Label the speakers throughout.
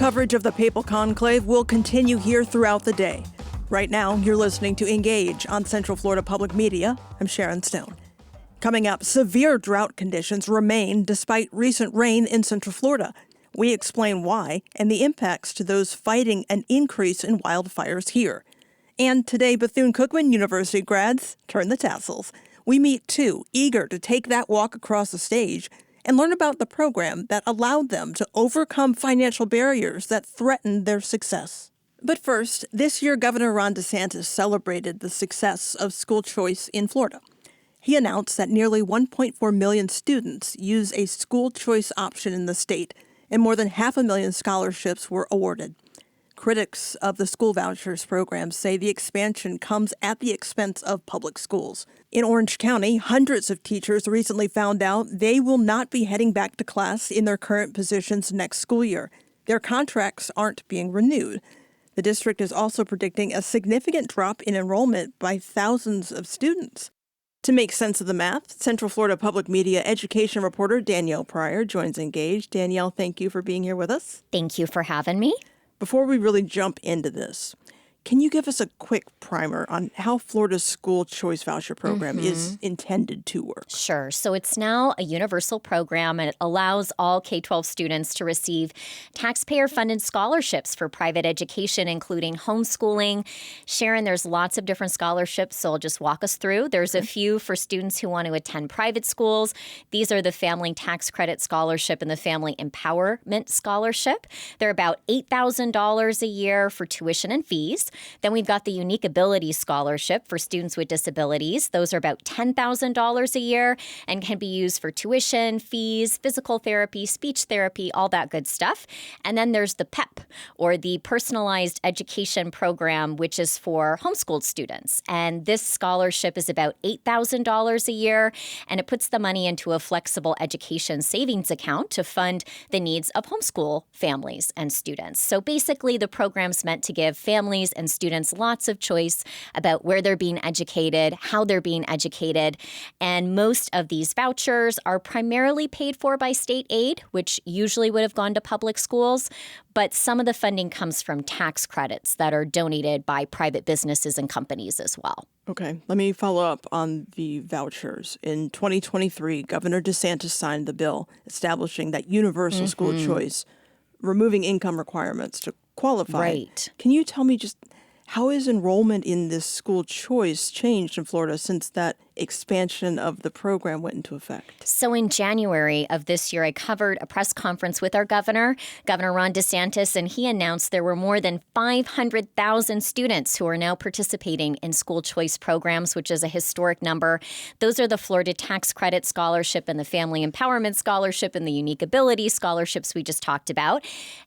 Speaker 1: Coverage of the Papal Conclave will continue here throughout the day. Right now, you're listening to Engage on Central Florida Public Media. I'm Sharon Stone. Coming up, severe drought conditions remain despite recent rain in Central Florida. We explain why and the impacts to those fighting an increase in wildfires here. And today, Bethune Cookman University grads turn the tassels. We meet two eager to take that walk across the stage and learn about the program that allowed them to overcome financial barriers that threatened their success. But first, this year Governor Ron DeSantis celebrated the success of school choice in Florida. He announced that nearly 1.4 million students use a school choice option in the state, and more than 500,000 scholarships were awarded. Critics of the school vouchers program say the expansion comes at the expense of public schools. In Orange County, hundreds of teachers recently found out they will not be heading back to class in their current positions next school year. Their contracts aren't being renewed. The district is also predicting a significant drop in enrollment by thousands of students. To make sense of the math, Central Florida Public Media education reporter Danielle Pryor joins Engage. Danielle, thank you for being here with us.
Speaker 2: Thank you for having me.
Speaker 1: Before we really jump into this, can you give us a quick primer on how Florida's school choice voucher program is intended to work?
Speaker 2: Sure. So it's now a universal program, and it allows all K-12 students to receive taxpayer-funded scholarships for private education, including homeschooling. Sharon, there's lots of different scholarships, so I'll just walk us through. There's a few for students who want to attend private schools. These are the Family Tax Credit Scholarship and the Family Empowerment Scholarship. They're about $8,000 a year for tuition and fees. Then we've got the Unique Ability Scholarship for students with disabilities. Those are about $10,000 a year and can be used for tuition, fees, physical therapy, speech therapy, all that good stuff. And then there's the PEP, or the Personalized Education Program, which is for homeschooled students. And this scholarship is about $8,000 a year, and it puts the money into a flexible education savings account to fund the needs of homeschool families and students. So basically, the program's meant to give families and students lots of choice about where they're being educated, how they're being educated. And most of these vouchers are primarily paid for by state aid, which usually would have gone to public schools. But some of the funding comes from tax credits that are donated by private businesses and companies as well.
Speaker 1: Okay, let me follow up on the vouchers. In 2023, Governor DeSantis signed the bill establishing that universal school choice, removing income requirements to qualify.
Speaker 2: Right.
Speaker 1: Can you tell me just how is enrollment in this school choice changed in Florida since that expansion of the program went into effect?
Speaker 2: So in January of this year, I covered a press conference with our governor, Governor Ron DeSantis, and he announced there were more than 500,000 students who are now participating in school choice programs, which is a historic number. Those are the Florida Tax Credit Scholarship and the Family Empowerment Scholarship and the Unique Ability Scholarships we just talked about.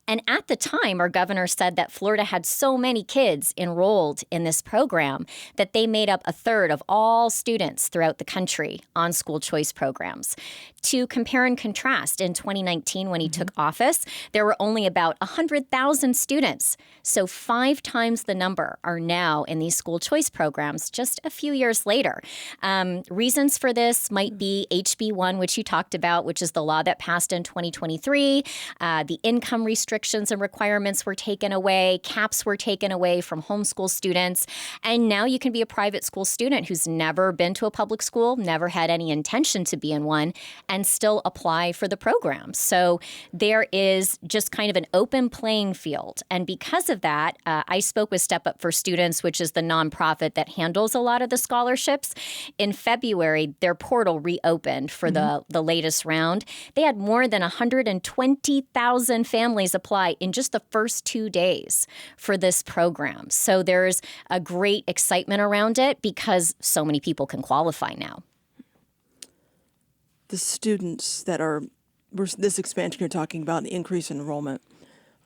Speaker 2: And at the time, our governor said that Florida had so many kids enrolled in this program that they made up a third of all students throughout the country on school choice programs. To compare and contrast, in 2019, when he took office, there were only about 100,000 students. So 5 times the number are now in these school choice programs just a few years later. Reasons for this might be HB 1, which you talked about, which is the law that passed in 2023. The income restrictions and requirements were taken away. Caps were taken away from homeschool students. And now you can be a private school student who's never been to a public school, never had any intention to be in one, and still apply for the program. So there is just kind of an open playing field. And because of that, I spoke with Step Up for Students, which is the nonprofit that handles a lot of the scholarships. In February, their portal reopened for the latest round. They had more than 120,000 families apply in just the first 2 days for this program. So there's a great excitement around it because so many people can qualify now.
Speaker 1: The students that are, this expansion you're talking about, the increase in enrollment,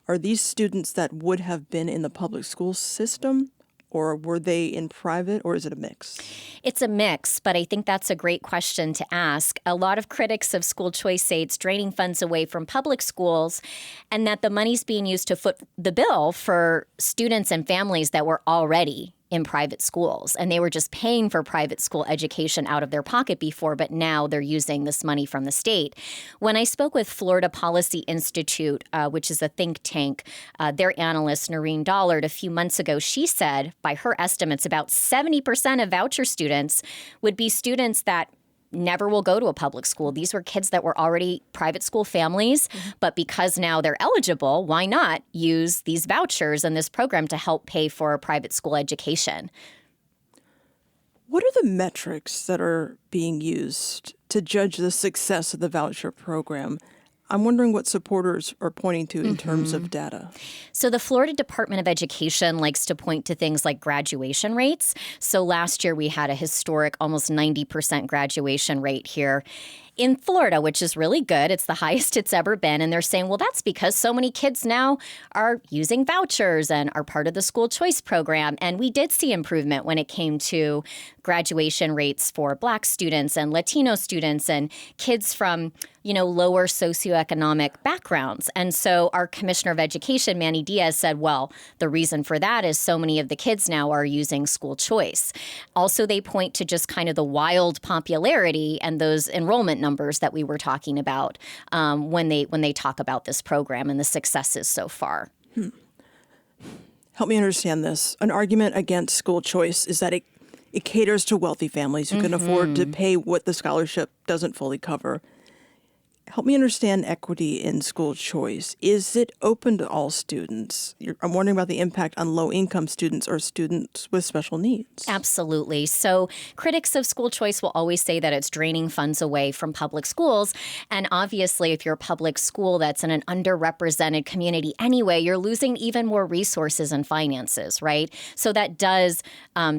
Speaker 1: are these students that would have been in the public school system, or were they in private, or is it a mix?
Speaker 2: It's a mix, but I think that's a great question to ask. A lot of critics of school choice say it's draining funds away from public schools and that the money's being used to foot the bill for students and families that were already in private schools. And they were just paying for private school education out of their pocket before, but now they're using this money from the state. When I spoke with Florida Policy Institute, which is a think tank, their analyst, Noreen Dollard, a few months ago, she said, by her estimates, about 70% of voucher students would be students that never will go to a public school. These were kids that were already private school families, but because now they're eligible, why not use these vouchers and this program to help pay for a private school education?
Speaker 1: What are the metrics that are being used to judge the success of the voucher program? I'm wondering what supporters are pointing to in terms of data.
Speaker 2: So the Florida Department of Education likes to point to things like graduation rates. So last year we had a historic almost 90% graduation rate here in Florida, which is really good. It's the highest it's ever been. And they're saying, well, that's because so many kids now are using vouchers and are part of the school choice program. And we did see improvement when it came to graduation rates for Black students and Latino students and kids from, lower socioeconomic backgrounds. And so our Commissioner of Education, Manny Diaz, said, well, the reason for that is so many of the kids now are using school choice. Also, they point to just kind of the wild popularity and those enrollment numbers that we were talking about when they talk about this program and the successes so far.
Speaker 1: Help me understand this. An argument against school choice is that it caters to wealthy families who can afford to pay what the scholarship doesn't fully cover. Help me understand equity in school choice. Is it open to all students? I'm wondering about the impact on low-income students or students with special needs.
Speaker 2: Absolutely. So critics of school choice will always say that it's draining funds away from public schools. And obviously, if you're a public school that's in an underrepresented community anyway, you're losing even more resources and finances, right? So that does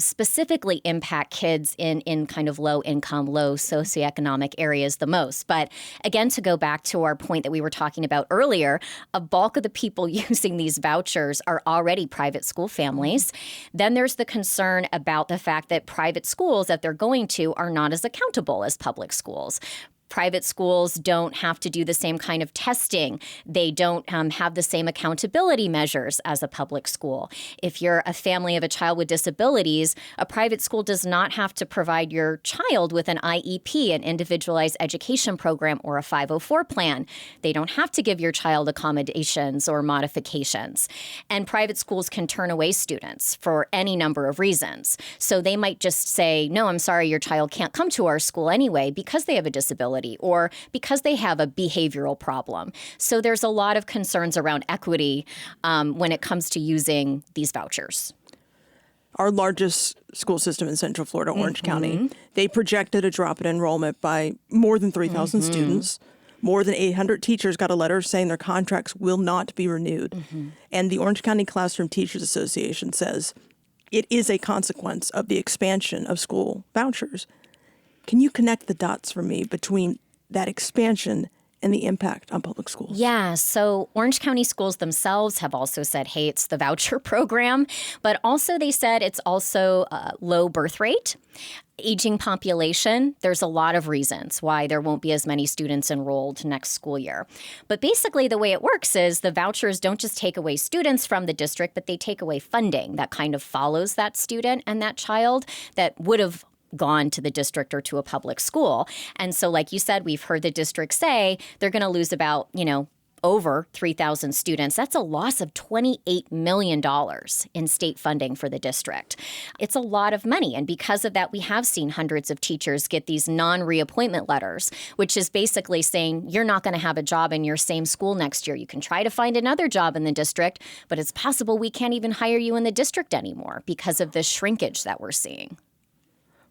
Speaker 2: specifically impact kids in kind of low-income, low socioeconomic areas the most. But again, to go back to our point that we were talking about earlier, a bulk of the people using these vouchers are already private school families. Then there's the concern about the fact that private schools that they're going to are not as accountable as public schools. Private schools don't have to do the same kind of testing. They don't have the same accountability measures as a public school. If you're a family of a child with disabilities, a private school does not have to provide your child with an IEP, an individualized education program, or a 504 plan. They don't have to give your child accommodations or modifications. And private schools can turn away students for any number of reasons. So they might just say, no, I'm sorry, your child can't come to our school anyway because they have a disability, or because they have a behavioral problem. So there's a lot of concerns around equity when it comes to using these vouchers.
Speaker 1: Our largest school system in Central Florida, Orange County, they projected a drop in enrollment by more than 3,000 students. More than 800 teachers got a letter saying their contracts will not be renewed. And the Orange County Classroom Teachers Association says it is a consequence of the expansion of school vouchers. Can you connect the dots for me between that expansion and the impact on public schools?
Speaker 2: Yeah, so Orange County schools themselves have also said, hey, it's the voucher program, but also they said it's also low birth rate, aging population. There's a lot of reasons why there won't be as many students enrolled next school year. But basically the way it works is the vouchers don't just take away students from the district, but they take away funding that kind of follows that student and that child that would have gone to the district or to a public school. And so, like you said, we've heard the district say they're going to lose about, over 3,000 students. That's a loss of $28 million in state funding for the district. It's a lot of money. And because of that, we have seen hundreds of teachers get these non-reappointment letters, which is basically saying you're not going to have a job in your same school next year. You can try to find another job in the district, but it's possible we can't even hire you in the district anymore because of the shrinkage that we're seeing.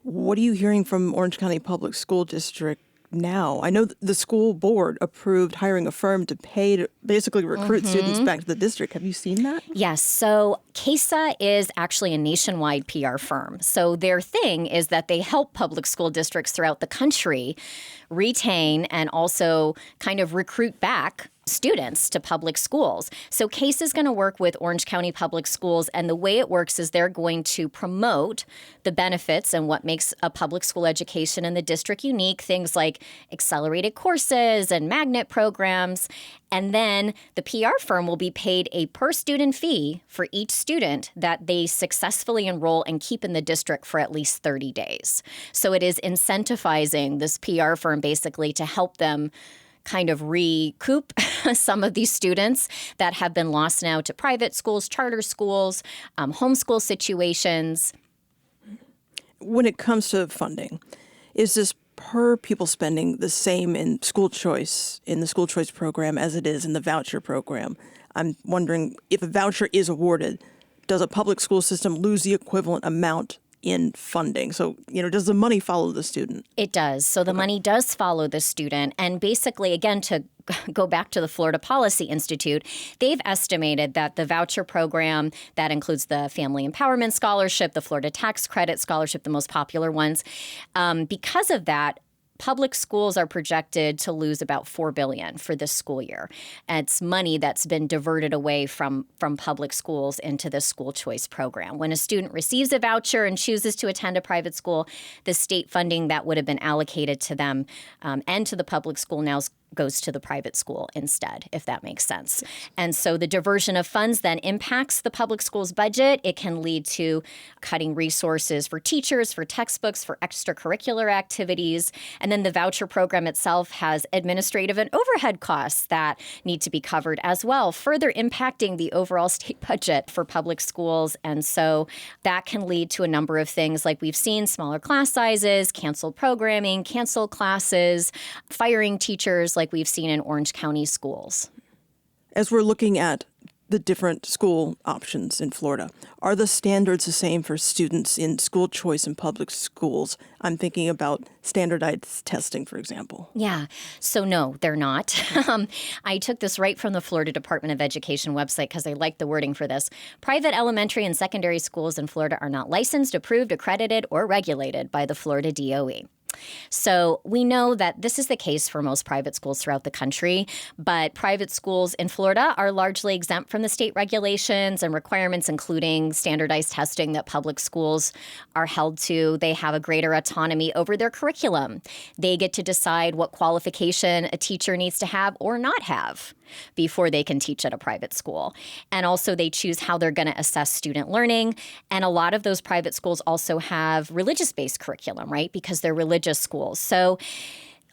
Speaker 1: What are you hearing from Orange County Public School District now? I know the school board approved hiring a firm to pay to basically recruit students back to the district. Have you seen that?
Speaker 2: Yes. So CASA is actually a nationwide PR firm. So their thing is that they help public school districts throughout the country retain and also kind of recruit back students to public schools. So CASE is going to work with Orange County Public Schools, and the way it works is they're going to promote the benefits and what makes a public school education in the district unique, things like accelerated courses and magnet programs. And then the PR firm will be paid a per student fee for each student that they successfully enroll and keep in the district for at least 30 days. So it is incentivizing this PR firm basically to help them kind of recoup some of these students that have been lost now to private schools, charter schools, homeschool situations.
Speaker 1: When it comes to funding, is this per pupil spending the same in the school choice program as it is in the voucher program? I'm wondering, if a voucher is awarded, does a public school system lose the equivalent amount in funding? So, does the money follow the student?
Speaker 2: It does. So the money does follow the student. And basically, again, to go back to the Florida Policy Institute, they've estimated that the voucher program, that includes the Family Empowerment Scholarship, the Florida Tax Credit Scholarship, the most popular ones, because of that, public schools are projected to lose about $4 billion for this school year. And it's money that's been diverted away from public schools into the school choice program. When a student receives a voucher and chooses to attend a private school, the state funding that would have been allocated to them and to the public school now goes to the private school instead, if that makes sense. And so the diversion of funds then impacts the public school's budget. It can lead to cutting resources for teachers, for textbooks, for extracurricular activities. And then the voucher program itself has administrative and overhead costs that need to be covered as well, further impacting the overall state budget for public schools. And so that can lead to a number of things like we've seen: smaller class sizes, canceled programming, canceled classes, firing teachers, like we've seen in Orange County schools.
Speaker 1: As we're looking at the different school options in Florida, are the standards the same for students in school choice and public schools? I'm thinking about standardized testing, for example.
Speaker 2: Yeah. So no, they're not. I took this right from the Florida Department of Education website because I like the wording for this. Private elementary and secondary schools in Florida are not licensed, approved, accredited, or regulated by the Florida DOE. So we know that this is the case for most private schools throughout the country, but private schools in Florida are largely exempt from the state regulations and requirements, including standardized testing that public schools are held to. They have a greater autonomy over their curriculum. They get to decide what qualification a teacher needs to have or not have before they can teach at a private school. And also they choose how they're going to assess student learning. And a lot of those private schools also have religious-based curriculum, right? Because they're religious schools. So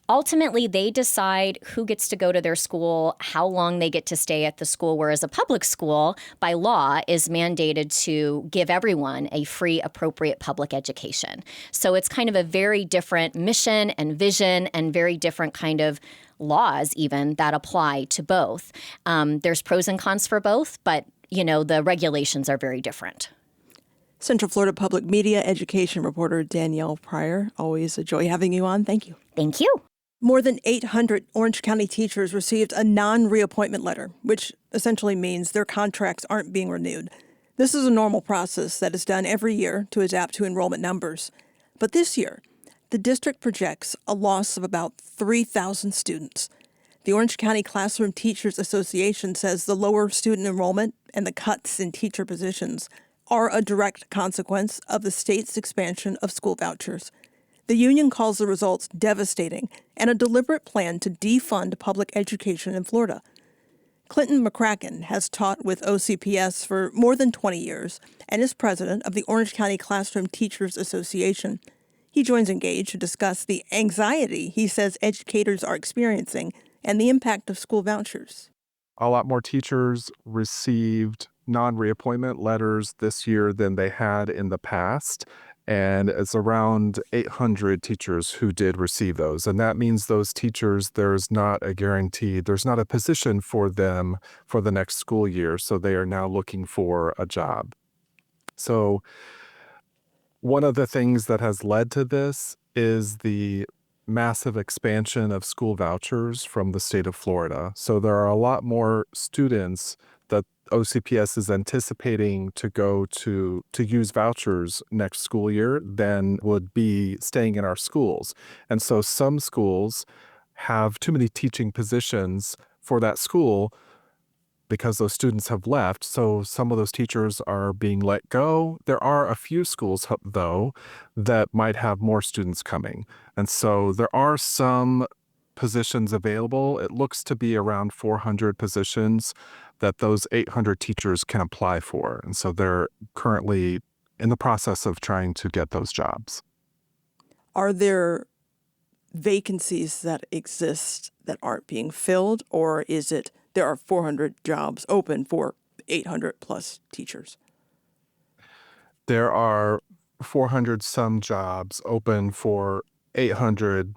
Speaker 2: ultimately, they decide who gets to go to their school, how long they get to stay at the school, whereas a public school, by law, is mandated to give everyone a free, appropriate public education. So it's kind of a very different mission and vision and very different kind of laws even that apply to both. There's pros and cons for both, but, the regulations are very different.
Speaker 1: Central Florida Public Media education reporter Danielle Pryor. Always a joy having you on. Thank you.
Speaker 2: Thank you.
Speaker 1: More than 800 Orange County teachers received a non-reappointment letter, which essentially means their contracts aren't being renewed. This is a normal process that is done every year to adapt to enrollment numbers. But this year, the district projects a loss of about 3,000 students. The Orange County Classroom Teachers Association says the lower student enrollment and the cuts in teacher positions are a direct consequence of the state's expansion of school vouchers. The union calls the results devastating and a deliberate plan to defund public education in Florida. Clinton McCracken has taught with OCPS for more than 20 years and is president of the Orange County Classroom Teachers Association. He joins Engage to discuss the anxiety he says educators are experiencing and the impact of school vouchers.
Speaker 3: A lot more teachers received non-reappointment letters this year than they had in the past. And it's around 800 teachers who did receive those. And that means those teachers, there's not a guarantee, there's not a position for them for the next school year. So they are now looking for a job. So one of the things that has led to this is the massive expansion of school vouchers from the state of Florida. So there are a lot more students that OCPS is anticipating to go to use vouchers next school year than would be staying in our schools. And so some schools have too many teaching positions for that school because those students have left. So some of those teachers are being let go. There are a few schools, though, that might have more students coming. And so there are some positions available. It looks to be around 400 positions that those 800 teachers can apply for. And so they're currently in the process of trying to get those jobs.
Speaker 1: Are there vacancies that exist that aren't being filled, or is it there are 400 jobs open for 800 plus teachers?
Speaker 3: There are 400 some jobs open for 800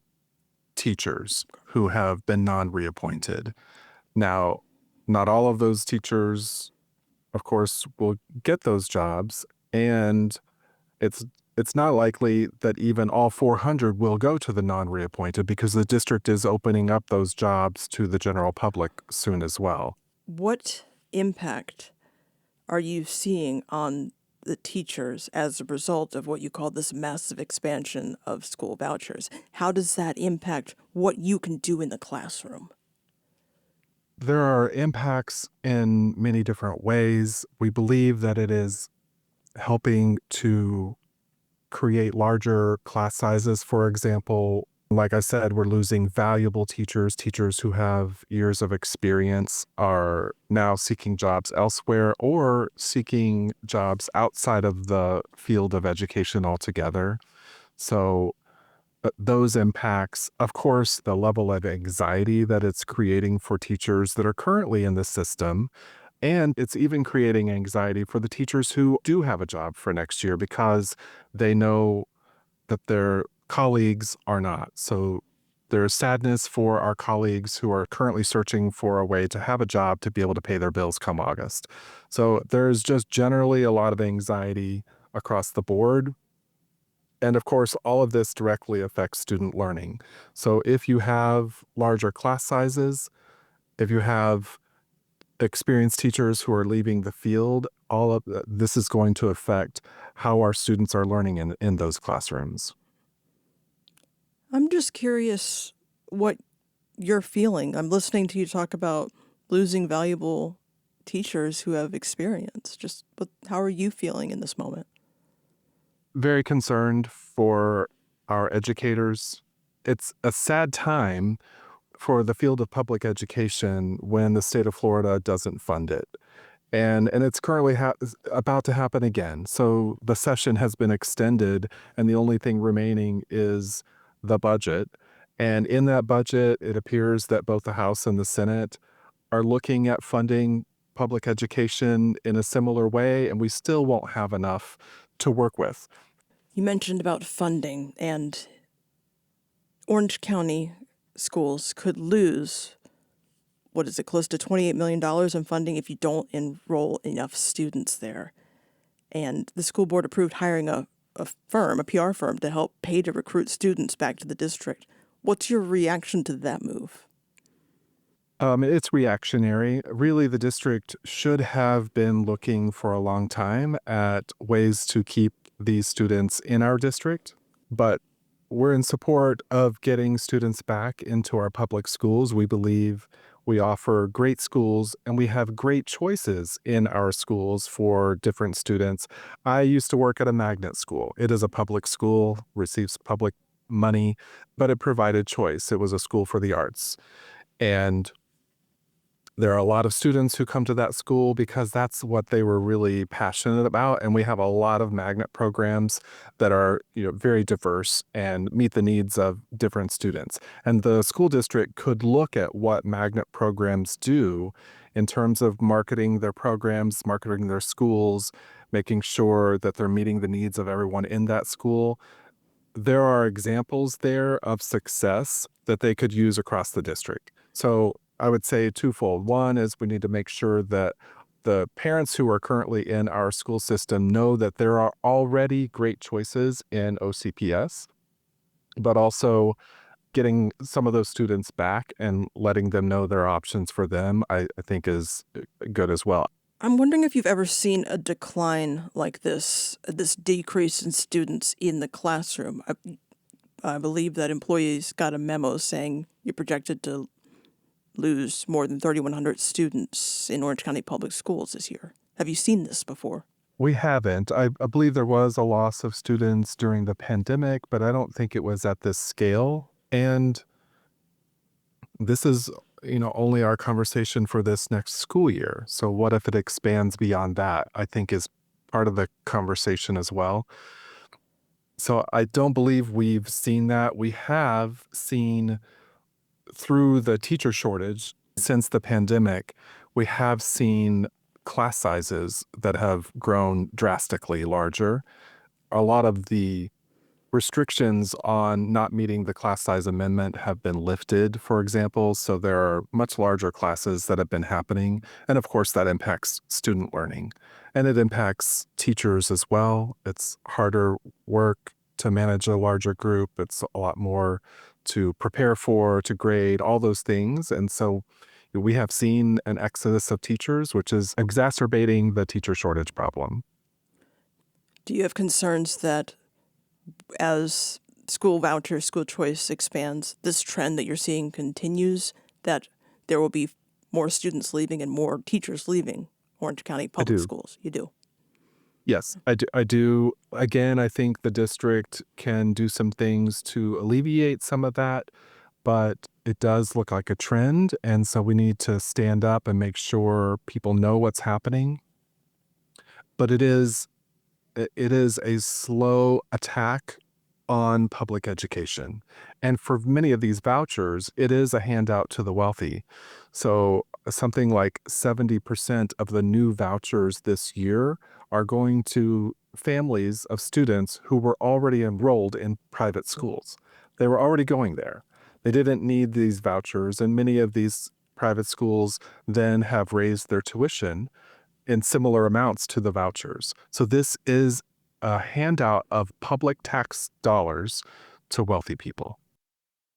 Speaker 3: teachers who have been non-reappointed. Now, not all of those teachers, of course, will get those jobs, and it's it's not likely that even all 400 will go to the non-reappointed because the district is opening up those jobs to the general public soon as well.
Speaker 1: What impact are you seeing on the teachers as a result of what you call this massive expansion of school vouchers? How does that impact what you can do in the classroom?
Speaker 3: There are impacts in many different ways. We believe that it is helping to create larger class sizes, for example. Like I said, we're losing valuable teachers. Teachers who have years of experience are now seeking jobs elsewhere or seeking jobs outside of the field of education altogether. So those impacts, of course, the level of anxiety that it's creating for teachers that are currently in the system. And it's even creating anxiety for the teachers who do have a job for next year because they know that their colleagues are not. So there's sadness for our colleagues who are currently searching for a way to have a job to be able to pay their bills come August. So there's just generally a lot of anxiety across the board. And of course, all of this directly affects student learning. So if you have larger class sizes, if you have experienced teachers who are leaving the field, all of this is going to affect how our students are learning in those classrooms.
Speaker 1: I'm just curious what you're feeling. I'm listening to you talk about losing valuable teachers who have experience. How are you feeling in this moment?
Speaker 3: Very concerned for our educators. It's a sad time for the field of public education when the state of Florida doesn't fund it. And it's currently about to happen again. So the session has been extended, and the only thing remaining is the budget. And in that budget, it appears that both the House and the Senate are looking at funding public education in a similar way, and we still won't have enough to work with.
Speaker 1: You mentioned about funding, and Orange County schools could lose, what is it, close to $28 million in funding if you don't enroll enough students there. And the school board approved hiring a PR firm, to help pay to recruit students back to the district. What's your reaction to that move?
Speaker 3: It's reactionary. Really, the district should have been looking for a long time at ways to keep these students in our district, but we're in support of getting students back into our public schools. We believe we offer great schools and we have great choices in our schools for different students. I used to work at a magnet school. It is a public school, receives public money, but it provided choice. It was a school for the arts. And there are a lot of students who come to that school because that's what they were really passionate about. And we have a lot of magnet programs that are, very diverse and meet the needs of different students. And the school district could look at what magnet programs do in terms of marketing their programs, marketing their schools, making sure that they're meeting the needs of everyone in that school. There are examples there of success that they could use across the district. So I would say twofold. One is we need to make sure that the parents who are currently in our school system know that there are already great choices in OCPS, but also getting some of those students back and letting them know there are options for them, I think is good as well.
Speaker 1: I'm wondering if you've ever seen a decline like this decrease in students in the classroom. I believe that employees got a memo saying you're projected to lose more than 3,100 students in Orange County Public Schools this year. Have you seen this before?
Speaker 3: We haven't. I believe there was a loss of students during the pandemic, but I don't think it was at this scale. And this is, only our conversation for this next school year. So what if it expands beyond that? I think is part of the conversation as well. So I don't believe we've seen that. We have seen through the teacher shortage since the pandemic, we have seen class sizes that have grown drastically larger. A lot of the restrictions on not meeting the class size amendment have been lifted, for example. So there are much larger classes that have been happening. And of course, that impacts student learning. And it impacts teachers as well. It's harder work to manage a larger group. It's a lot more to prepare for, to grade, all those things. And so we have seen an exodus of teachers, which is exacerbating the teacher shortage problem.
Speaker 1: Do you have concerns that as school voucher, school choice expands, this trend that you're seeing continues, that there will be more students leaving and more teachers leaving Orange County Public Schools? You do?
Speaker 3: Yes, I do. Again, I think the district can do some things to alleviate some of that, but it does look like a trend. And so we need to stand up and make sure people know what's happening. But it is a slow attack on public education. And for many of these vouchers, it is a handout to the wealthy. So something like 70% of the new vouchers this year are going to families of students who were already enrolled in private schools. They were already going there. They didn't need these vouchers, and many of these private schools then have raised their tuition in similar amounts to the vouchers. So this is a handout of public tax dollars to wealthy people.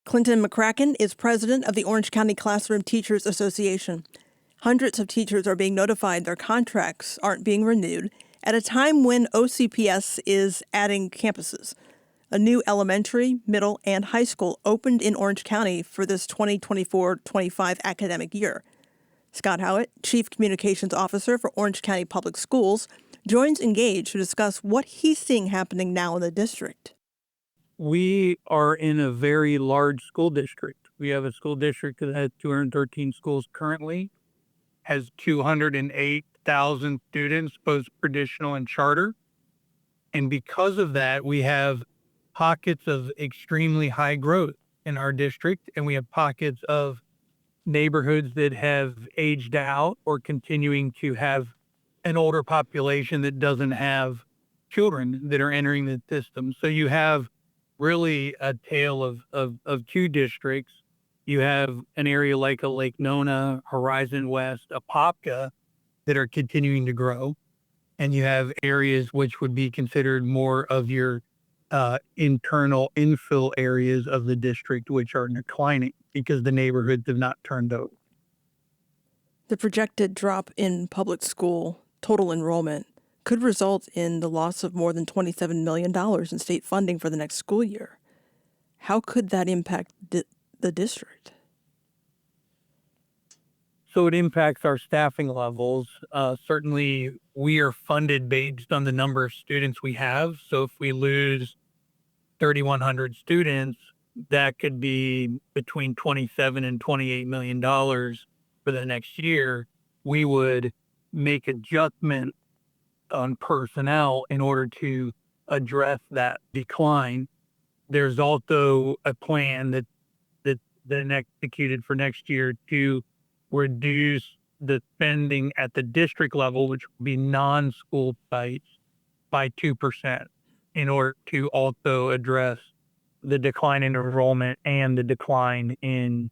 Speaker 1: Clinton McCracken is president of the Orange County Classroom Teachers Association. Hundreds of teachers are being notified their contracts aren't being renewed at a time when OCPS is adding campuses. A new elementary, middle, and high school opened in Orange County for this 2024-25 academic year. Scott Howitt, Chief Communications Officer for Orange County Public Schools, joins Engage to discuss what he's seeing happening now in the district.
Speaker 4: We are in a very large school district. We have a school district that has 213 schools currently, has 208,000 students, both traditional and charter. And because of that, we have pockets of extremely high growth in our district, and we have pockets of neighborhoods that have aged out or continuing to have an older population that doesn't have children that are entering the system. So you have really a tale of two districts. You have an area like a Lake Nona, Horizon West, Apopka that are continuing to grow. And you have areas which would be considered more of your internal infill areas of the district, which are declining because the neighborhoods have not turned over.
Speaker 1: The projected drop in public school total enrollment could result in the loss of more than $27 million in state funding for the next school year. How could that impact the district?
Speaker 4: So it impacts our staffing levels. Certainly, we are funded based on the number of students we have. So if we lose 3,100 students, that could be between $27 and $28 million for the next year. We would make adjustment on personnel in order to address that decline. There's also a plan that's then executed for next year to reduce the spending at the district level, which will be non-school sites, by 2% in order to also address the decline in enrollment and the decline in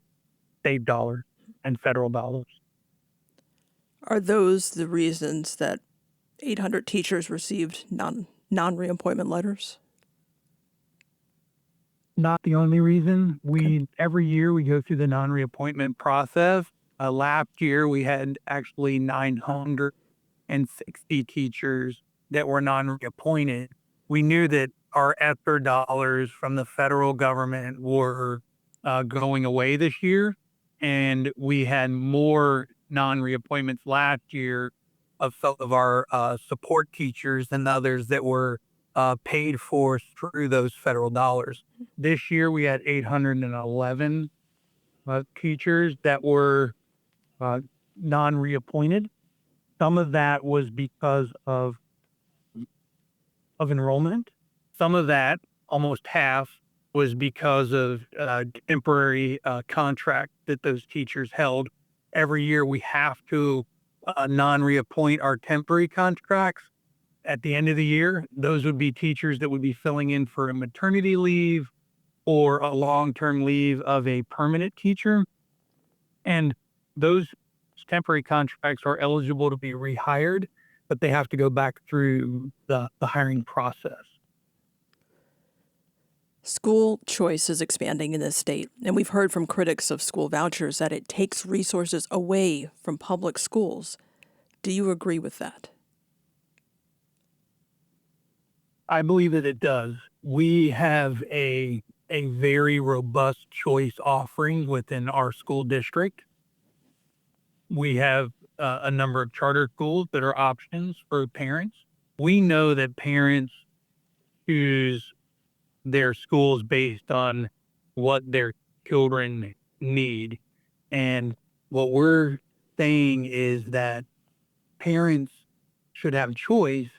Speaker 4: state dollars and federal dollars.
Speaker 1: Are those the reasons that 800 teachers received non-reappointment letters?
Speaker 4: Not the only reason. Every year we go through the non-reappointment process. Last year we had actually 960 teachers that were non-reappointed. We knew that our ESSER dollars from the federal government were going away this year. and we had more non-reappointments last year of some of our support teachers than others that were paid for through those federal dollars. This year we had 811 teachers that were non-reappointed. Some of that was because of enrollment. Some of that, almost half, was because of temporary contract that those teachers held. Every year we have to non-reappoint our temporary contracts. At the end of the year, those would be teachers that would be filling in for a maternity leave or a long-term leave of a permanent teacher. And those temporary contracts are eligible to be rehired, but they have to go back through the hiring process.
Speaker 1: School choice is expanding in this state, and we've heard from critics of school vouchers that it takes resources away from public schools. Do you agree with that?
Speaker 4: I believe that it does. We have a very robust choice offering within our school district. We have a number of charter schools that are options for parents. We know that parents choose their schools based on what their children need. And what we're saying is that parents should have choice,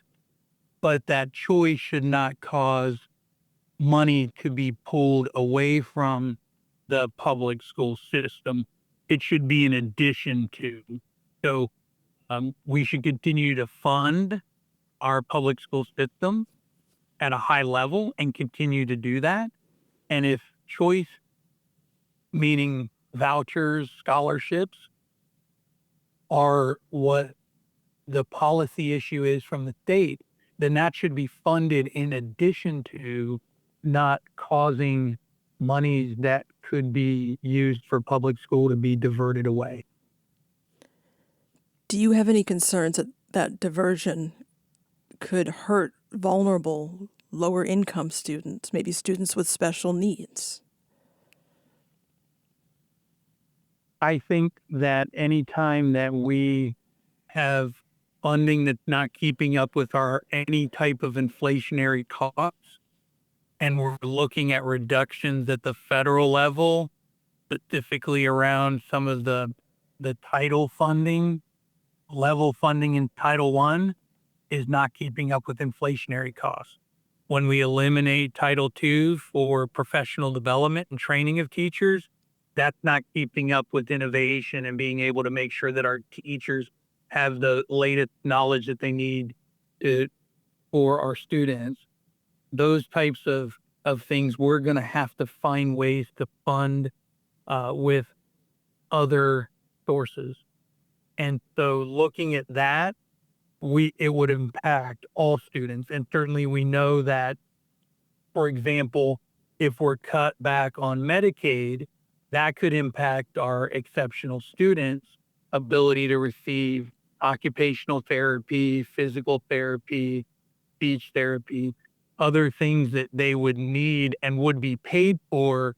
Speaker 4: but that choice should not cause money to be pulled away from the public school system. It should be in addition to. So we should continue to fund our public school system at a high level and continue to do that. And if choice, meaning vouchers, scholarships, are what the policy issue is from the state, then that should be funded in addition to not causing monies that could be used for public school to be diverted away.
Speaker 1: Do you have any concerns that that diversion could hurt vulnerable, lower income students, maybe students with special needs?
Speaker 4: I think that any time that we have funding that's not keeping up with any type of inflationary costs, and we're looking at reductions at the federal level, specifically around some of the title funding, level funding in Title I is not keeping up with inflationary costs. When we eliminate Title II for professional development and training of teachers, that's not keeping up with innovation and being able to make sure that our teachers have the latest knowledge that they need for our students. Those types of things we're going to have to find ways to fund with other sources. And so looking at that, it would impact all students. And certainly we know that, for example, if we're cut back on Medicaid, that could impact our exceptional students' ability to receive occupational therapy, physical therapy, speech therapy, other things that they would need and would be paid for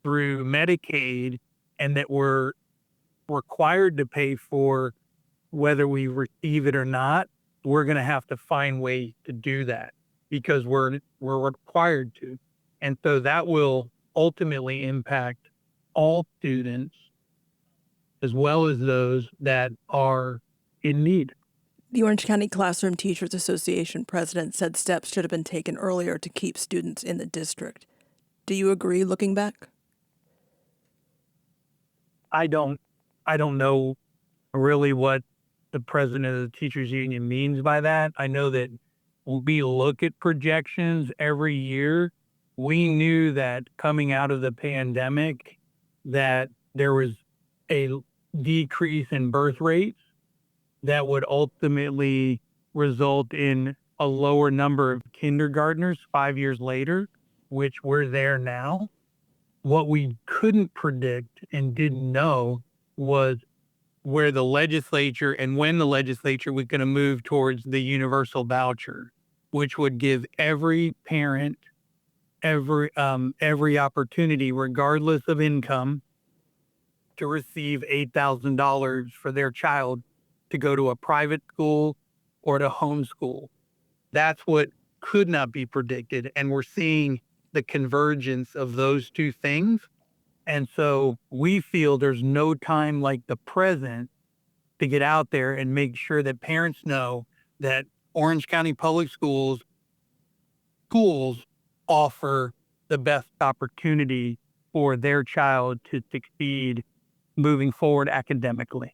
Speaker 4: through Medicaid and that we're required to pay for whether we receive it or not. We're going to have to find ways to do that because we're required to. And so that will ultimately impact all students as well as those that are in need.
Speaker 1: The Orange County Classroom Teachers Association president said steps should have been taken earlier to keep students in the district. Do you agree looking back?
Speaker 4: I don't know really what the president of the teachers union means by that. I know that when we look at projections every year, we knew that coming out of the pandemic that there was a decrease in birth rates that would ultimately result in a lower number of kindergartners 5 years later, which we're there now. What we couldn't predict and didn't know was where the legislature and when the legislature was going to move towards the universal voucher, which would give every parent every opportunity, regardless of income, to receive $8,000 for their child to go to a private school or to homeschool. That's what could not be predicted. And we're seeing the convergence of those two things. And so we feel there's no time like the present to get out there and make sure that parents know that Orange County Public schools offer the best opportunity for their child to succeed moving forward academically.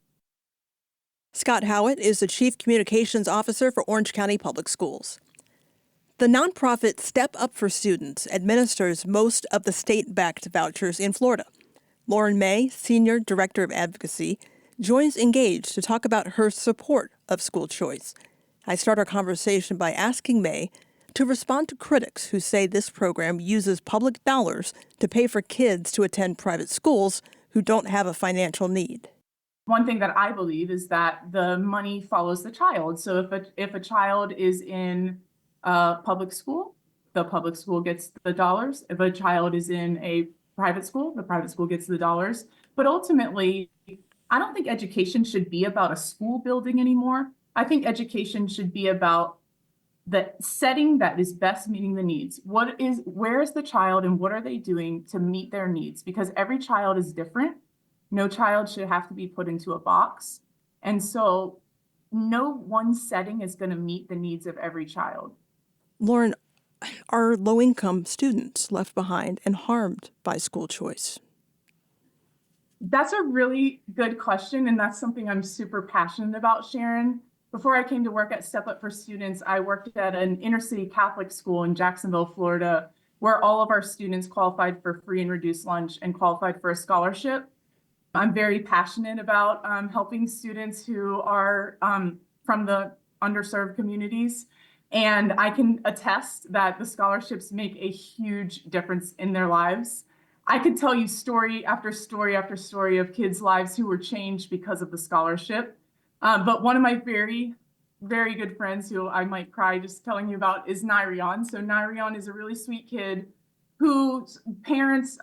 Speaker 1: Scott Howitt is the Chief Communications Officer for Orange County Public Schools. The nonprofit Step Up for Students administers most of the state-backed vouchers in Florida. Lauren May, Senior Director of Advocacy, joins Engage to talk about her support of school choice. I start our conversation by asking May to respond to critics who say this program uses public dollars to pay for kids to attend private schools who don't have a financial need.
Speaker 5: One thing that I believe is that the money follows the child. So if a child is in a public school, the public school gets the dollars. If a child is in a private school, the private school gets the dollars. But ultimately, I don't think education should be about a school building anymore. I think education should be about the setting that is best meeting the needs. Where is the child and what are they doing to meet their needs? Because every child is different. No child should have to be put into a box. And so no one setting is going to meet the needs of every child.
Speaker 1: Lauren, are low-income students left behind and harmed by school choice?
Speaker 5: That's a really good question, and that's something I'm super passionate about, Sharon. Before I came to work at Step Up for Students, I worked at an inner city Catholic school in Jacksonville, Florida, where all of our students qualified for free and reduced lunch and qualified for a scholarship. I'm very passionate about helping students who are from the underserved communities. And I can attest that the scholarships make a huge difference in their lives. I could tell you story after story after story of kids' lives who were changed because of the scholarship. But one of my very, very good friends who I might cry just telling you about is Nyrion. So Nyrion is a really sweet kid whose parents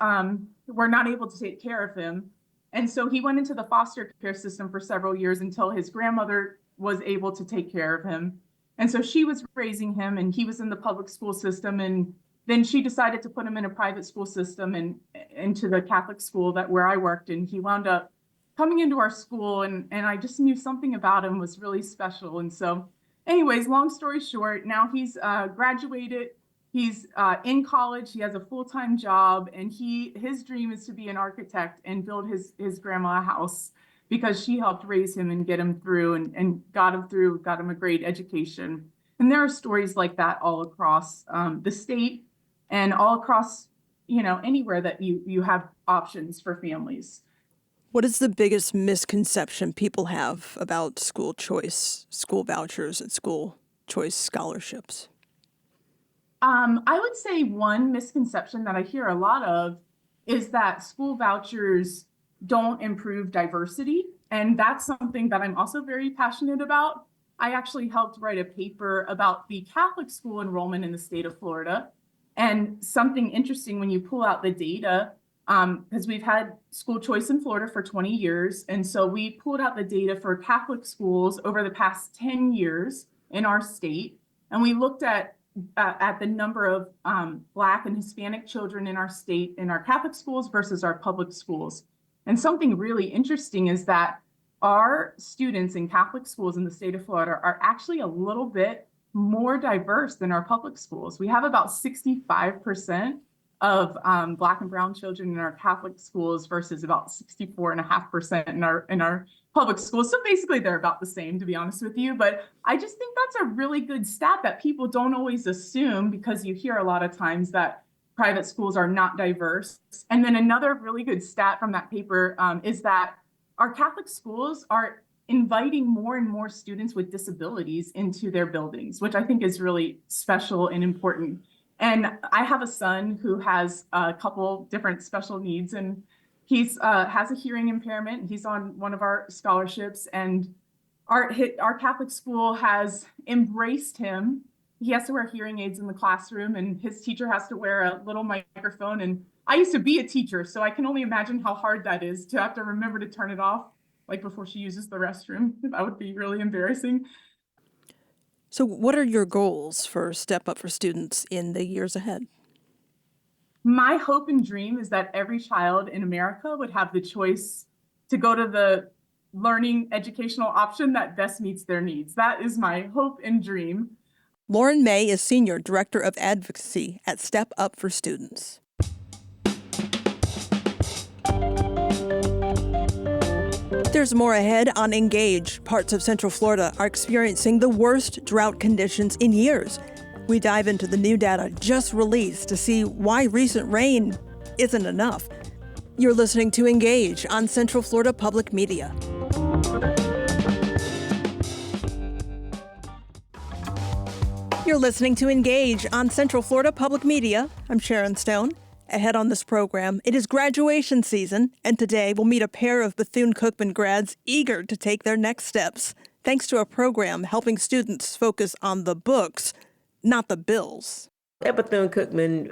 Speaker 5: were not able to take care of him. And so he went into the foster care system for several years until his grandmother was able to take care of him. And so she was raising him and he was in the public school system. And then she decided to put him in a private school system and into the Catholic school where I worked. And he wound up coming into our school and I just knew something about him was really special. And so anyways, long story short, now he's graduated. He's in college. He has a full-time job, and his dream is to be an architect and build his grandma a house because she helped raise him and get him through and got him a great education. And there are stories like that all across the state and all across, anywhere that you have options for families.
Speaker 1: What is the biggest misconception people have about school choice, school vouchers, and school choice scholarships?
Speaker 5: I would say one misconception that I hear a lot of is that school vouchers don't improve diversity. And that's something that I'm also very passionate about. I actually helped write a paper about the Catholic school enrollment in the state of Florida. And something interesting when you pull out the data, because we've had school choice in Florida for 20 years. And so we pulled out the data for Catholic schools over the past 10 years in our state. And we looked at the number of Black and Hispanic children in our state in our Catholic schools versus our public schools. And something really interesting is that our students in Catholic schools in the state of Florida are actually a little bit more diverse than our public schools. We have about 65% of Black and brown children in our Catholic schools versus about 64.5% in our public schools. So basically they're about the same, to be honest with you. But I just think that's a really good stat that people don't always assume, because you hear a lot of times that private schools are not diverse. And then another really good stat from that paper is that our Catholic schools are inviting more and more students with disabilities into their buildings, which I think is really special and important. And I have a son who has a couple different special needs, and he's has a hearing impairment. He's on one of our scholarships, and our Catholic school has embraced him. He has to wear hearing aids in the classroom, and his teacher has to wear a little microphone. And I used to be a teacher, so I can only imagine how hard that is to have to remember to turn it off, like before she uses the restroom. That would be really embarrassing.
Speaker 1: So, what are your goals for Step Up for students in the years ahead?
Speaker 5: My hope and dream is that every child in America would have the choice to go to the learning educational option that best meets their needs. That is my hope and dream.
Speaker 1: Lauren May is Senior Director of Advocacy at Step Up for Students. There's more ahead on Engage. Parts of Central Florida are experiencing the worst drought conditions in years. We dive into the new data just released to see why recent rain isn't enough. You're listening to Engage on Central Florida Public Media. You're listening to Engage on Central Florida Public Media. I'm Sharon Stone. Ahead on this program, it is graduation season, and today we'll meet a pair of Bethune Cookman grads eager to take their next steps, thanks to a program helping students focus on the books, not the bills.
Speaker 6: At Bethune Cookman,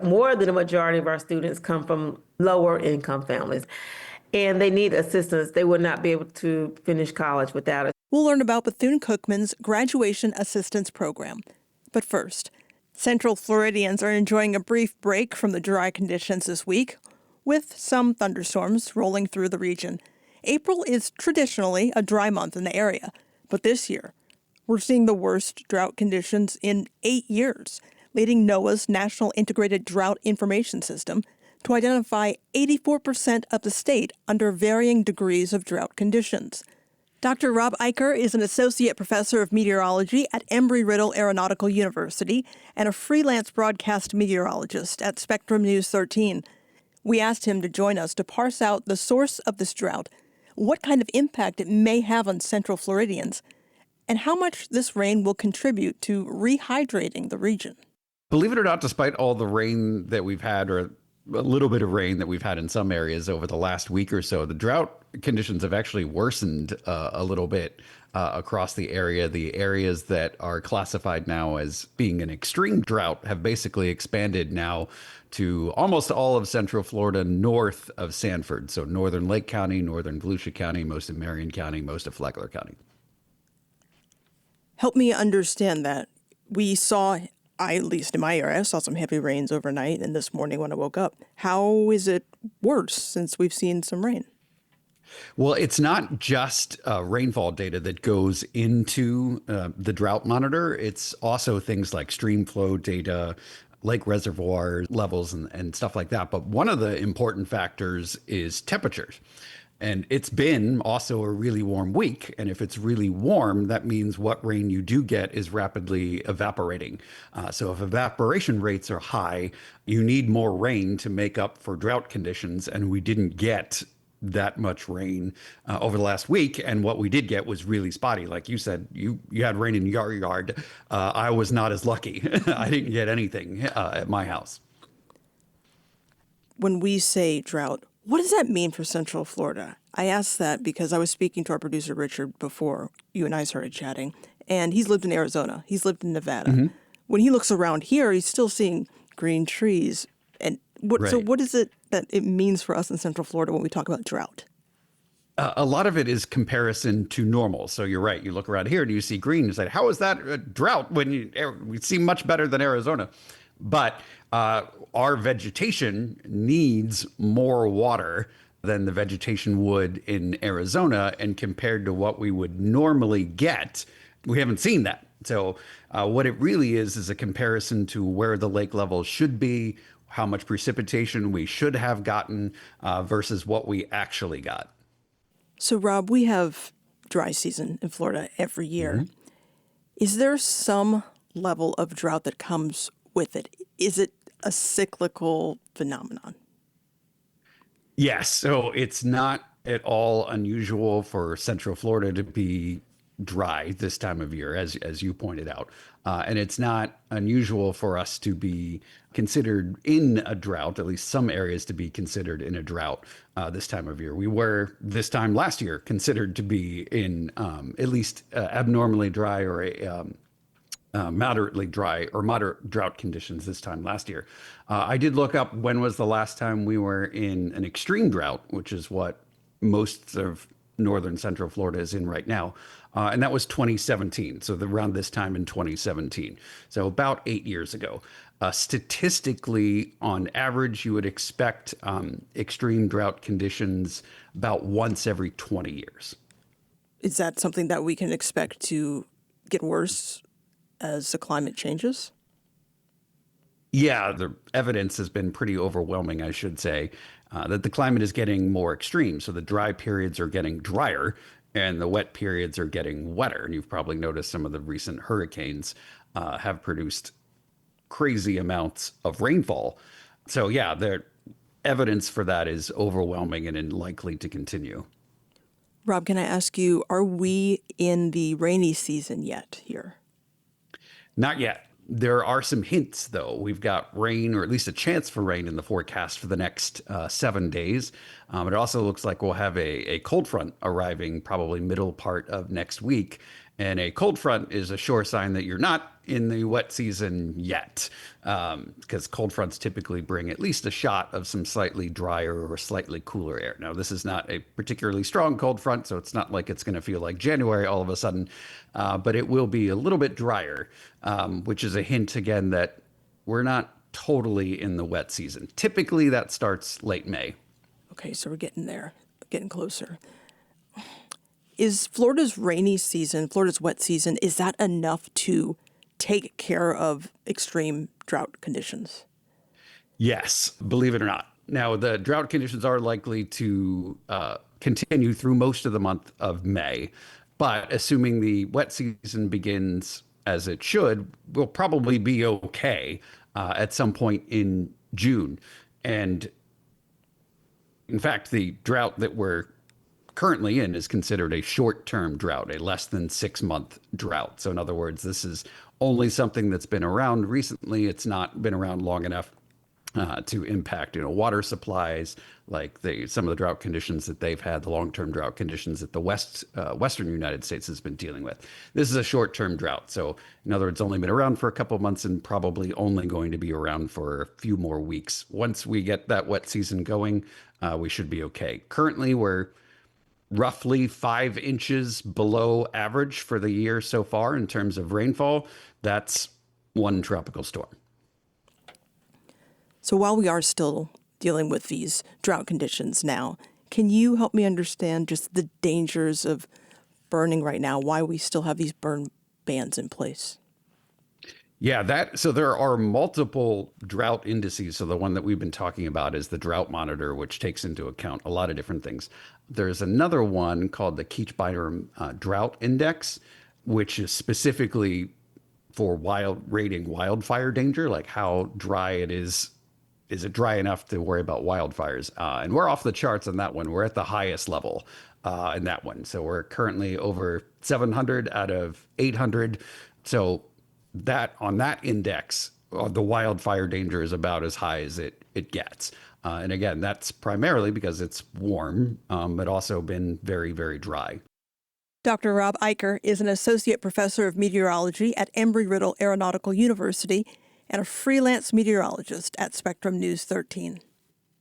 Speaker 6: more than a majority of our students come from lower income families, and they need assistance. They would not be able to finish college without it.
Speaker 1: We'll learn about Bethune Cookman's Graduation Assistance Program. But first, Central Floridians are enjoying a brief break from the dry conditions this week, with some thunderstorms rolling through the region. April is traditionally a dry month in the area, but this year, we're seeing the worst drought conditions in 8 years, leading NOAA's National Integrated Drought Information System to identify 84% of the state under varying degrees of drought conditions. Dr. Rob Eicher is an associate professor of meteorology at Embry-Riddle Aeronautical University and a freelance broadcast meteorologist at Spectrum News 13. We asked him to join us to parse out the source of this drought, what kind of impact it may have on Central Floridians, and how much this rain will contribute to rehydrating the region.
Speaker 7: Believe it or not, despite all the rain that we've had, or a little bit of rain that we've had in some areas over the last week or so, the drought conditions have actually worsened a little bit across the area. The areas that are classified now as being an extreme drought have basically expanded now to almost all of Central Florida north of Sanford. So northern Lake County, northern Volusia County, most of Marion County, most of Flagler County.
Speaker 1: Help me understand that. We saw, at least in my area, I saw some heavy rains overnight and this morning when I woke up. How is it worse since we've seen some rain?
Speaker 7: Well, it's not just rainfall data that goes into the drought monitor. It's also things like stream flow data, lake reservoir levels, and stuff like that. But one of the important factors is temperatures. And it's been also a really warm week. And if it's really warm, that means what rain you do get is rapidly evaporating. So if evaporation rates are high, you need more rain to make up for drought conditions. And we didn't get that much rain over the last week. And what we did get was really spotty. Like you said, you had rain in your yard. I was not as lucky. I didn't get anything at my house.
Speaker 1: When we say drought, what does that mean for Central Florida? I asked that because I was speaking to our producer, Richard, before you and I started chatting, and he's lived in Arizona. He's lived in Nevada. Mm-hmm. When he looks around here, he's still seeing green trees. And So what is it that it means for us in Central Florida when we talk about drought?
Speaker 7: A lot of it is comparison to normal. So you're right. You look around here and you see green. You say, how is that a drought when we see much better than Arizona? But our vegetation needs more water than the vegetation would in Arizona. And compared to what we would normally get, we haven't seen that. So what it really is a comparison to where the lake levels should be, how much precipitation we should have gotten versus what we actually got.
Speaker 1: So, Rob, we have dry season in Florida every year. Mm-hmm. Is there some level of drought that comes with it? Is it a cyclical phenomenon?
Speaker 7: Yes. So it's not at all unusual for Central Florida to be dry this time of year, as you pointed out. And it's not unusual for us to be considered in a drought, at least some areas to be considered in a drought this time of year. We were this time last year considered to be in at least abnormally dry or moderately dry or moderate drought conditions this time last year. I did look up when was the last time we were in an extreme drought, which is what most of northern central Florida is in right now. And that was 2017. So around this time in 2017. So about 8 years ago. Statistically, on average, you would expect extreme drought conditions about once every 20 years.
Speaker 1: Is that something that we can expect to get worse as the climate changes?
Speaker 7: Yeah, the evidence has been pretty overwhelming, I should say, that the climate is getting more extreme. So the dry periods are getting drier and the wet periods are getting wetter. And you've probably noticed some of the recent hurricanes have produced crazy amounts of rainfall. So yeah, the evidence for that is overwhelming and likely to continue.
Speaker 1: Rob, can I ask you, are we in the rainy season yet here?
Speaker 7: Not yet. There are some hints, though. We've got rain, or at least a chance for rain in the forecast for the next 7 days. It also looks like we'll have a cold front arriving probably middle part of next week. And a cold front is a sure sign that you're not in the wet season yet, because cold fronts typically bring at least a shot of some slightly drier or slightly cooler air. Now, this is not a particularly strong cold front, so it's not like it's going to feel like January all of a sudden, but it will be a little bit drier, which is a hint, again, that we're not totally in the wet season. Typically, that starts late May.
Speaker 1: Okay, so we're getting there, getting closer. Is Florida's rainy season, Florida's wet season, is that enough to take care of extreme drought conditions?
Speaker 7: Yes, believe it or not. Now, the drought conditions are likely to continue through most of the month of May, but assuming the wet season begins as it should, we'll probably be okay at some point in June. And in fact, the drought that we're currently in is considered a short-term drought, a less than 6-month drought. So in other words, this is only something that's been around recently. It's not been around long enough to impact, water supplies, like some of the drought conditions that they've had, the long-term drought conditions that the Western United States has been dealing with. This is a short-term drought. So in other words, only been around for a couple of months and probably only going to be around for a few more weeks. Once we get that wet season going, we should be okay. Currently, we're roughly 5 inches below average for the year so far in terms of rainfall. That's one tropical storm.
Speaker 1: So while we are still dealing with these drought conditions now, can you help me understand just the dangers of burning right now, why we still have these burn bans in place?
Speaker 7: Yeah, so there are multiple drought indices. So the one that we've been talking about is the Drought Monitor, which takes into account a lot of different things. There's another one called the Keach-Bynum Drought Index, which is specifically for rating wildfire danger, like how dry it is. Is it dry enough to worry about wildfires? And we're off the charts on that one. We're at the highest level in that one. So we're currently over 700 out of 800. So that on that index, the wildfire danger is about as high as it gets. And again, that's primarily because it's warm, but also been very, very dry.
Speaker 1: Dr. Rob Eicher is an associate professor of meteorology at Embry-Riddle Aeronautical University and a freelance meteorologist at Spectrum News 13.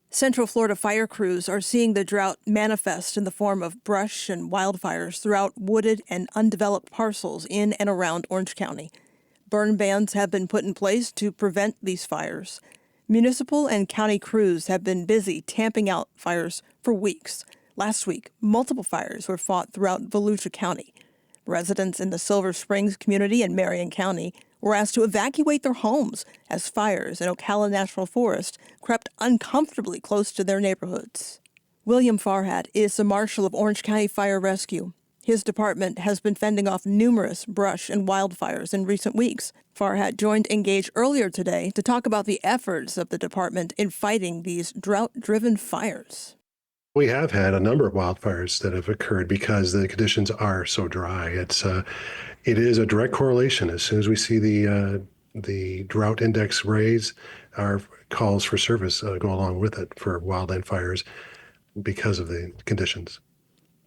Speaker 1: Central Florida fire crews are seeing the drought manifest in the form of brush and wildfires throughout wooded and undeveloped parcels in and around Orange County. Burn bans have been put in place to prevent these fires. Municipal and county crews have been busy tamping out fires for weeks. Last week, multiple fires were fought throughout Volusia County. Residents in the Silver Springs community in Marion County were asked to evacuate their homes as fires in Ocala National Forest crept uncomfortably close to their neighborhoods. William Farhat is the marshal of Orange County Fire Rescue. His department has been fending off numerous brush and wildfires in recent weeks. Farhat joined Engage earlier today to talk about the efforts of the department in fighting these drought-driven fires.
Speaker 8: We have had a number of wildfires that have occurred because the conditions are so dry. It is a direct correlation. As soon as we see the drought index raise, our calls for service go along with it for wildland fires because of the conditions.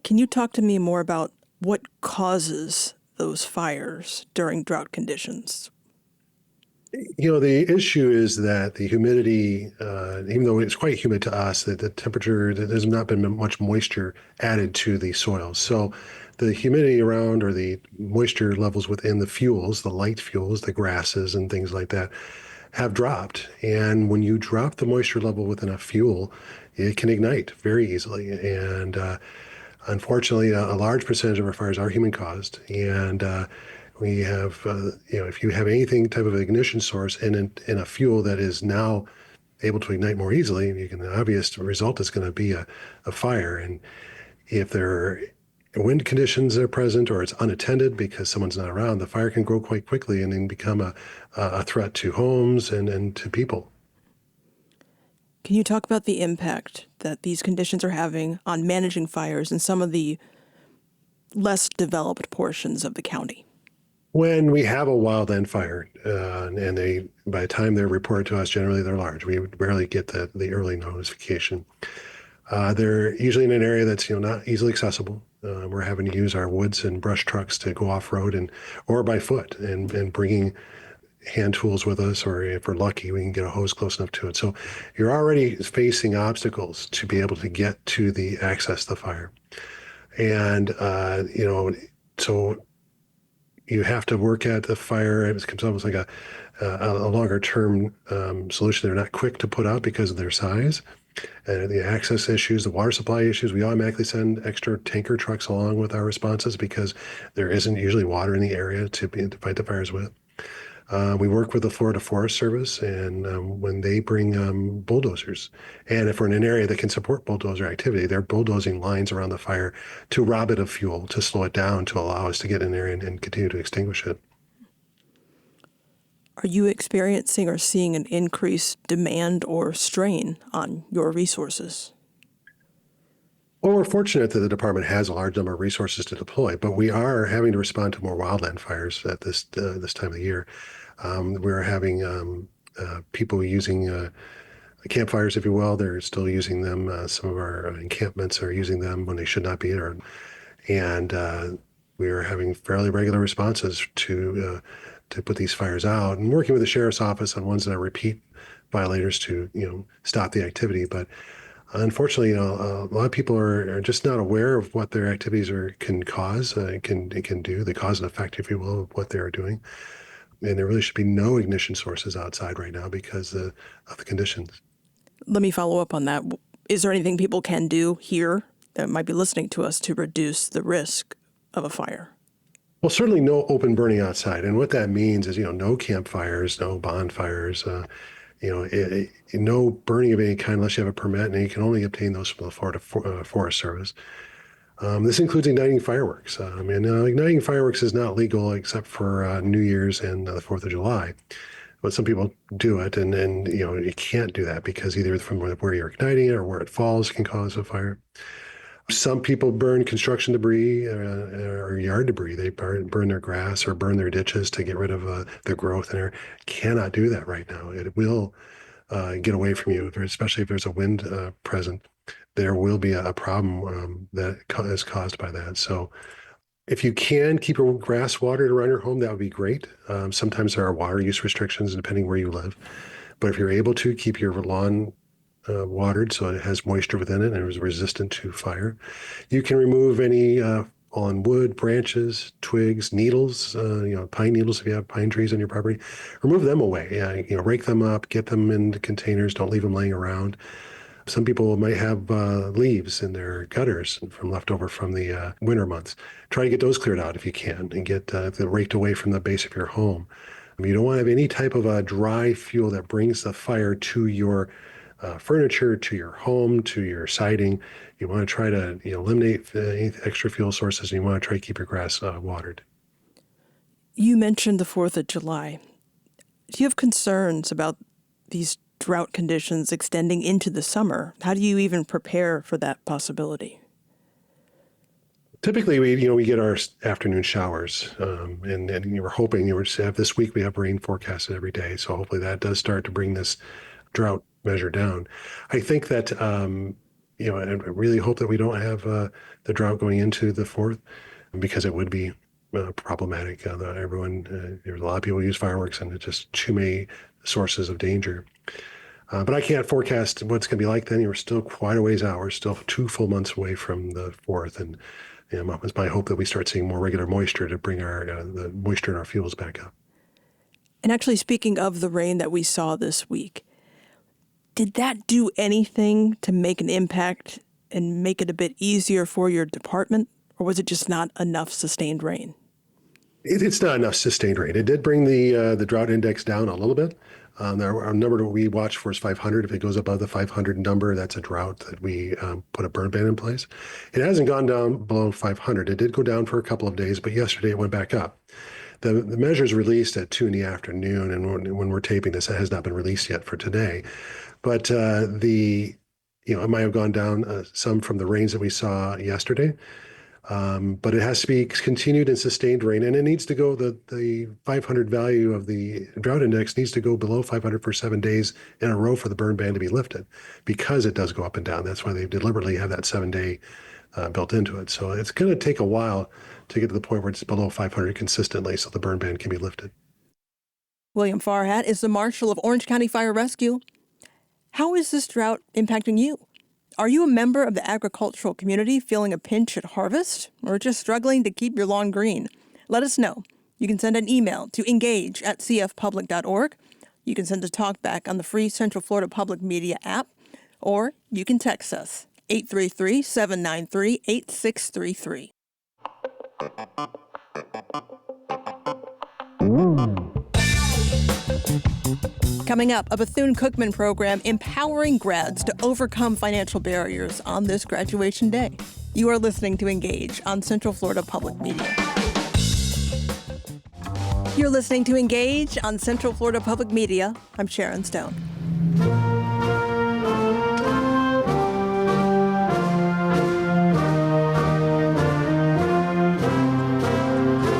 Speaker 1: Can you talk to me more about what causes those fires during drought conditions?
Speaker 8: The issue is that the humidity, even though it's quite humid to us, that the temperature, there's not been much moisture added to the soil. So the humidity around, or the moisture levels within the fuels, the light fuels, the grasses and things like that, have dropped. And when you drop the moisture level within a fuel, it can ignite very easily. And unfortunately, a large percentage of our fires are human caused. And we have, if you have anything type of ignition source in a fuel that is now able to ignite more easily, the obvious result is going to be a fire. And if there are wind conditions are present, or it's unattended because someone's not around, the fire can grow quite quickly and then become a threat to homes and to people.
Speaker 1: Can you talk about the impact that these conditions are having on managing fires in some of the less developed portions of the county?
Speaker 8: When we have a wildland fire, and by the time they're reported to us, generally they're large. We rarely get the early notification. They're usually in an area that's not easily accessible. We're having to use our woods and brush trucks to go off road or by foot, and bringing hand tools with us, or if we're lucky, we can get a hose close enough to it. So you're already facing obstacles to be able to get to the access to the fire, and so you have to work at the fire. It becomes almost like a longer term solution. They're not quick to put out because of their size. And the access issues, the water supply issues, we automatically send extra tanker trucks along with our responses because there isn't usually water in the area to fight the fires with. We work with the Florida Forest Service, and when they bring bulldozers, and if we're in an area that can support bulldozer activity, they're bulldozing lines around the fire to rob it of fuel, to slow it down, to allow us to get in there and continue to extinguish it.
Speaker 1: Are you experiencing or seeing an increased demand or strain on your resources?
Speaker 8: Well, we're fortunate that the department has a large number of resources to deploy, but we are having to respond to more wildland fires at this time of the year. We're having people using campfires, if you will. They're still using them. Some of our encampments are using them when they should not be. And we are having fairly regular responses to put these fires out, and working with the sheriff's office on ones that are repeat violators to stop the activity. But unfortunately, a lot of people are just not aware of what their activities can cause. It can do the cause and effect, if you will, of what they are doing. And there really should be no ignition sources outside right now because of the conditions.
Speaker 1: Let me follow up on that. Is there anything people can do here that might be listening to us to reduce the risk of a fire?
Speaker 8: Well, certainly no open burning outside. And what that means is, no campfires, no bonfires, no burning of any kind unless you have a permit, and you can only obtain those from the Florida Forest Service. This includes igniting fireworks. Igniting fireworks is not legal except for New Year's and the 4th of July. But some people do it, and you can't do that because either from where you're igniting it or where it falls can cause a fire. Some people burn construction debris or yard debris. They burn their grass or burn their ditches to get rid of the growth in there. Cannot do that right now. It will get away from you, especially if there's a wind present. There will be a problem that is caused by that. So if you can keep your grass watered around your home, that would be great. Sometimes there are water use restrictions depending where you live. But if you're able to keep your lawn watered so it has moisture within it and is resistant to fire, you can remove any on wood, branches, twigs, needles, pine needles if you have pine trees on your property. Remove them away. Rake them up, get them into containers. Don't leave them laying around. Some people might have leaves in their gutters leftover from the winter months. Try to get those cleared out if you can and get them raked away from the base of your home. You don't want to have any type of a dry fuel that brings the fire to your furniture, to your home, to your siding. You want to try to eliminate any extra fuel sources, and you want to try to keep your grass watered.
Speaker 1: You mentioned the 4th of July. Do you have concerns about these drought conditions extending into the summer? How do you even prepare for that possibility?
Speaker 8: Typically, we get our afternoon showers, and we're hoping this week we have rain forecasted every day. So hopefully that does start to bring this drought measure down. I think that I really hope that we don't have the drought going into the 4th, because it would be problematic. There's a lot of people use fireworks, and it's just too many sources of danger. But I can't forecast what it's going to be like then. We're still quite a ways out. We're still 2 full months away from the 4th, and it's my hope that we start seeing more regular moisture to bring the moisture in our fuels back up.
Speaker 1: And actually, speaking of the rain that we saw this week, did that do anything to make an impact and make it a bit easier for your department, or was it just not enough sustained rain?
Speaker 8: It's not enough sustained rain. It did bring the drought index down a little bit. Our number that we watch for is 500. If it goes above the 500 number, that's a drought that we put a burn ban in place. It hasn't gone down below 500. It did go down for a couple of days, but yesterday it went back up. The measures released at 2 p.m, and when we're taping this, it has not been released yet for today. But it might have gone down some from the rains that we saw yesterday. But it has to be continued and sustained rain, and it needs to go, the 500 value of the drought index needs to go below 500 for 7 days in a row for the burn ban to be lifted, because it does go up and down. That's why they deliberately have that 7-day built into it. So it's going to take a while to get to the point where it's below 500 consistently so the burn ban can be lifted.
Speaker 1: William Farhat is the Marshal of Orange County Fire Rescue. How is this drought impacting you? Are you a member of the agricultural community feeling a pinch at harvest, or just struggling to keep your lawn green? Let us know. You can send an email to engage@cfpublic.org. You can send a talkback on the free Central Florida Public Media app, or you can text us 833-793-8633. Coming up, a Bethune Cookman program empowering grads to overcome financial barriers on this graduation day. You are listening to Engage on Central Florida Public Media. You're listening to Engage on Central Florida Public Media. I'm Sharon Stone.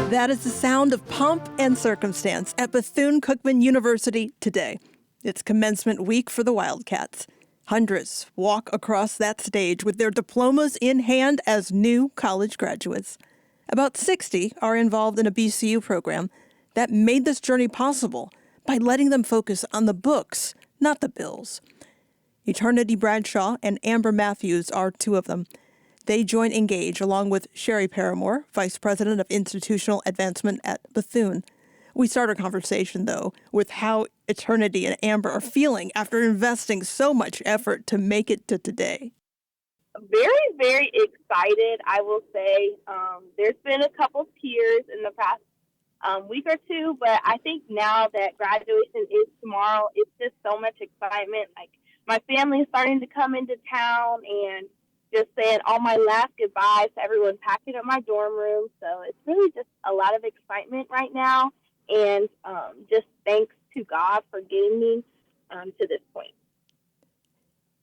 Speaker 1: That is the sound of pomp and circumstance at Bethune Cookman University today. It's commencement week for the Wildcats. Hundreds walk across that stage with their diplomas in hand as new college graduates. About 60 are involved in a BCU program that made this journey possible by letting them focus on the books, not the bills. Eternity Bradshaw and Amber Matthews are two of them. They join Engage along with Sherry Paramore, Vice President of Institutional Advancement at Bethune. We start our conversation, though, with how Eternity and Amber are feeling after investing so much effort to make it to today.
Speaker 9: Very, very excited, I will say. There's been a couple tears in the past week or two, but I think now that graduation is tomorrow, it's just so much excitement. Like, my family is starting to come into town, and just saying all my last goodbyes to everyone packing up my dorm room. So it's really just a lot of excitement right now, and just thanks to God for getting me to this point.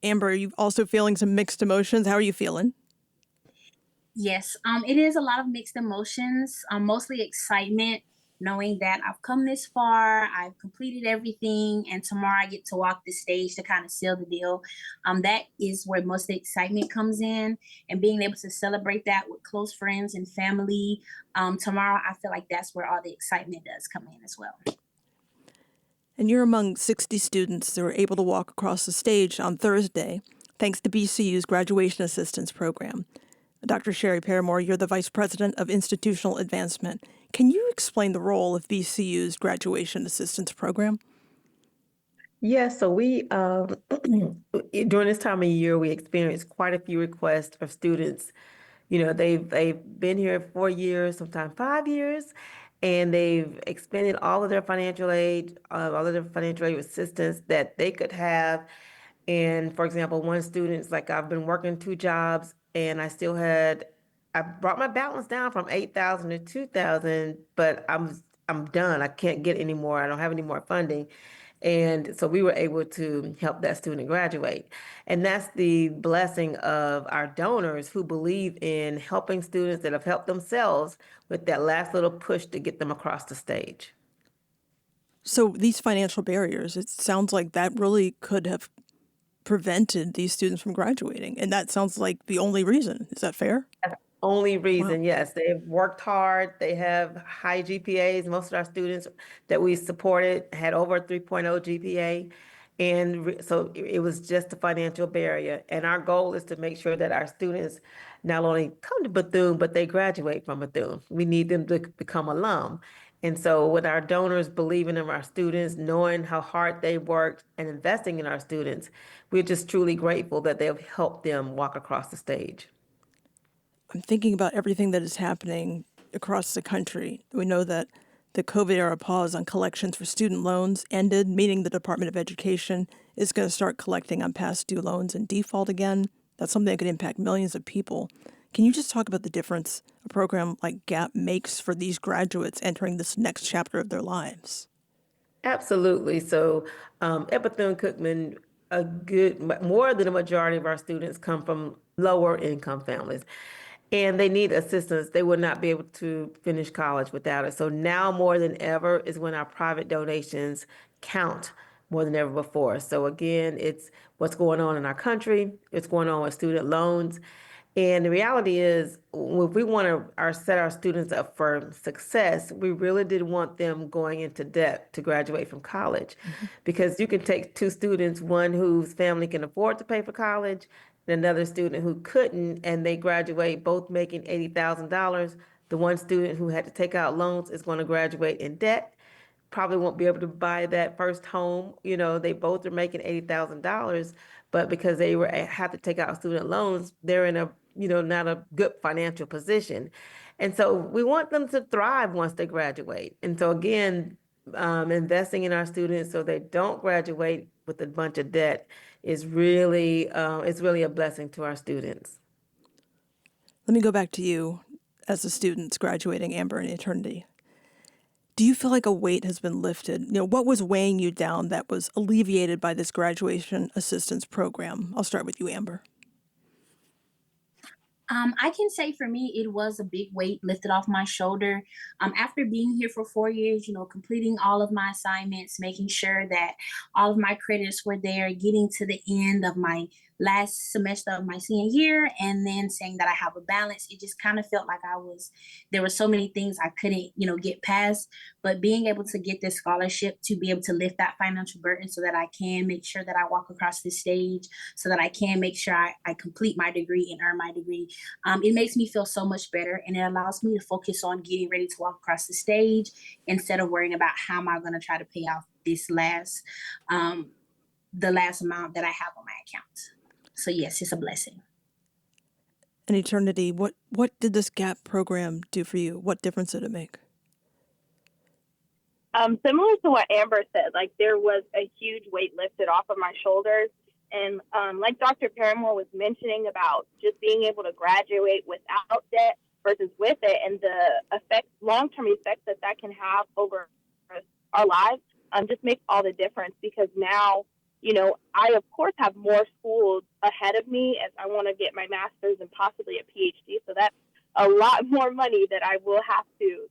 Speaker 1: Amber, are you also feeling some mixed emotions? How are you feeling?
Speaker 10: Yes, it is a lot of mixed emotions, mostly excitement, knowing that I've come this far, I've completed everything, and tomorrow I get to walk the stage to kind of seal the deal. That is where most of the excitement comes in, and being able to celebrate that with close friends and family. Tomorrow, I feel like that's where all the excitement does come in as well.
Speaker 1: And you're among 60 students that were able to walk across the stage on Thursday, thanks to BCU's Graduation Assistance Program. Dr. Sherry Paramore, you're the Vice President of Institutional Advancement. Can you explain the role of BCU's Graduation Assistance Program?
Speaker 6: Yes, so we, during this time of year, we experienced quite a few requests of students. You know, they've been here 4 years, sometimes 5 years, and they've expended all of their financial aid, assistance that they could have. And for example, one student's like, I've been working 2 jobs, and I brought my balance down from 8,000 to 2,000, but I'm done. I can't get any more. I don't have any more funding. And so we were able to help that student graduate. And that's the blessing of our donors who believe in helping students that have helped themselves with that last little push to get them across the stage.
Speaker 1: So these financial barriers, it sounds like that really could have prevented these students from graduating. And that sounds like the only reason. Is that fair?
Speaker 6: Only
Speaker 1: Wow.
Speaker 6: reason, yes, they've worked hard. They have high GPAs. Most of our students that we supported had over a 3.0 GPA. And so it was just a financial barrier. And our goal is to make sure that our students not only come to Bethune, but they graduate from Bethune. We need them to become alum. And so with our donors believing in our students, knowing how hard they worked and investing in our students, we're just truly grateful that they've helped them walk across the stage.
Speaker 1: I'm thinking about everything that is happening across the country. We know that the COVID era pause on collections for student loans ended, meaning the Department of Education is going to start collecting on past due loans in default again. That's something that could impact millions of people. Can you just talk about the difference a program like GAP makes for these graduates entering this next chapter of their lives?
Speaker 6: Absolutely. So, at Bethune-Cookman, more than a majority of our students come from lower income families, and they need assistance. They would not be able to finish college without it. So now more than ever is when our private donations count more than ever before. So again, it's what's going on in our country. It's going on with student loans. And the reality is, if we want to set our students up for success, we really didn't want them going into debt to graduate from college. Because you can take two students, one whose family can afford to pay for college, and another student who couldn't, and they graduate both making $80,000. The one student who had to take out loans is going to graduate in debt, probably won't be able to buy that first home. They both are making $80,000, but because they have to take out student loans, they're in a, not a good financial position. And so we want them to thrive once they graduate. And so again, investing in our students so they don't graduate with a bunch of debt is really a blessing to our students.
Speaker 1: Let me go back to you as the students graduating, Amber, in eternity. Do you feel like a weight has been lifted? What was weighing you down that was alleviated by this graduation assistance program? I'll start with you, Amber.
Speaker 10: I can say for me, it was a big weight lifted off my shoulder. After being here for 4 years, completing all of my assignments, making sure that all of my credits were there, getting to the end of my last semester of my senior year, and then saying that I have a balance, it just kind of felt like there were so many things I couldn't, get past. But being able to get this scholarship to be able to lift that financial burden so that I can make sure that I walk across this stage, so that I can make sure I complete my degree and earn my degree. It makes me feel so much better, and it allows me to focus on getting ready to walk across the stage instead of worrying about how am I going to try to pay off the last amount that I have on my account. So yes, it's a blessing.
Speaker 1: In eternity, what did this GAP program do for you? What difference did it make?
Speaker 9: Similar to what Amber said, like there was a huge weight lifted off of my shoulders. And like Dr. Paramore was mentioning about just being able to graduate without debt versus with it, and the long-term effects that can have over our lives, just makes all the difference. Because now, I of course have more schools ahead of me as I want to get my master's and possibly a PhD. So that's a lot more money that I will have to,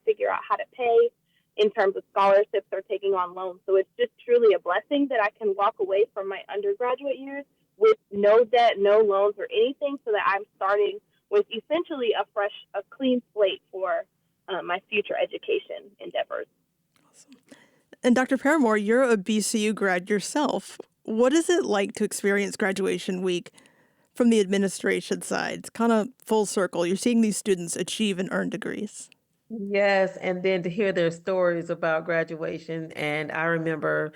Speaker 9: figure out how to pay in terms of scholarships or taking on loans. So it's just truly a blessing that I can walk away from my undergraduate years with no debt, no loans or anything, so that I'm starting with essentially a clean slate for my future education endeavors.
Speaker 1: Awesome. And Dr. Paramore, you're a BCU grad yourself. What is it like to experience graduation week from the administration side? It's kind of full circle. You're seeing these students achieve and earn degrees.
Speaker 6: Yes, and then to hear their stories about graduation. And I remember,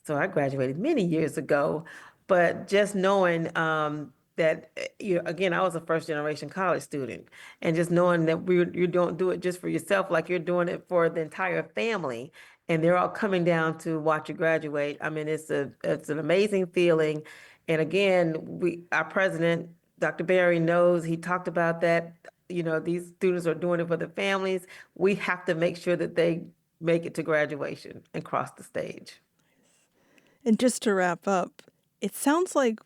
Speaker 6: so I graduated many years ago, but just knowing that, again, I was a first generation college student, and just knowing that you don't do it just for yourself, like you're doing it for the entire family, and they're all coming down to watch you graduate. I mean, it's an amazing feeling. And again, our president, Dr. Berry, knows, he talked about that. These students are doing it for the families. We have to make sure that they make it to graduation and cross the stage.
Speaker 1: And just to wrap up, it sounds like